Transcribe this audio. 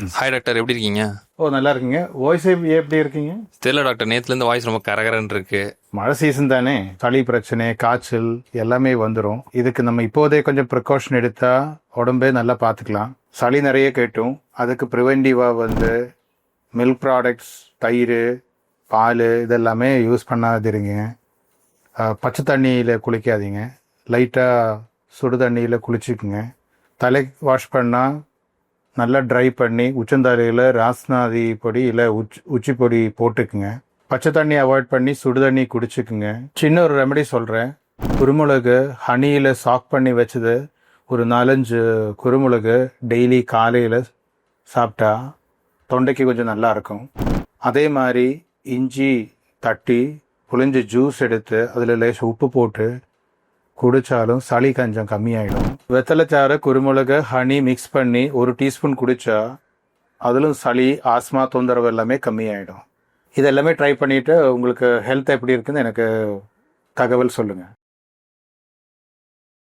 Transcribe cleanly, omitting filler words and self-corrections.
Hi doctor, எப்படி இருக்கீங்க? நல்லா இருக்கீங்க. வாய்ஸ் எப்படி இருக்கீங்க? தெரியல டாக்டர், நேற்றுலேருந்து வாய்ஸ் ரொம்ப கரகரன்னு இருக்கு. மழை சீசன் தானே, சளி பிரச்சனை, காய்ச்சல் எல்லாமே வந்துடும். இதுக்கு நம்ம இப்போதே கொஞ்சம் ப்ரிகாஷன் எடுத்தா உடம்பே நல்லா பார்த்துக்கலாம். சளி நிறைய கேட்டும், அதுக்கு ப்ரிவென்டிவாக மில்க் ப்ராடக்ட்ஸ், தயிர், பால் இதெல்லாமே யூஸ் பண்ணாதிருங்க. பச்சை தண்ணியில் குளிக்காதீங்க, லைட்டாக சுடு தண்ணியில் குளிச்சுக்குங்க. தலை வாஷ் பண்ணால் நல்லா ட்ரை பண்ணி உச்சந்தலையில் ராஸ்நாதி பொடி இல்லை உச்சி பொடி போட்டுக்குங்க. பச்சை தண்ணி அவாய்ட் பண்ணி சுடு தண்ணி குடிச்சுக்குங்க. சின்ன ஒரு ரெமெடி சொல்கிறேன். குருமிளகு ஹனியில் சாக் பண்ணி வச்சது ஒரு 4-5 குருமிளகு டெய்லி காலையில் சாப்பிட்டா தொண்டைக்கு கொஞ்சம் நல்லா இருக்கும். அதே மாதிரி இஞ்சி தட்டி புளிஞ்சு ஜூஸ் எடுத்து அதில் லேசாக உப்பு போட்டு குடித்தாலும் சளி கொஞ்சம் கம்மியாயிடும். வெத்தலைச்சாறு, குருமிளகு, ஹனி மிக்ஸ் பண்ணி 1 டீஸ்பூன் குடித்தா அதிலும் சளி, ஆஸ்மா தொந்தரவு எல்லாமே கம்மியாயிடும். இதெல்லாமே ட்ரை பண்ணிவிட்டு உங்களுக்கு ஹெல்த் எப்படி இருக்குன்னு எனக்கு தகவல் சொல்லுங்கள்.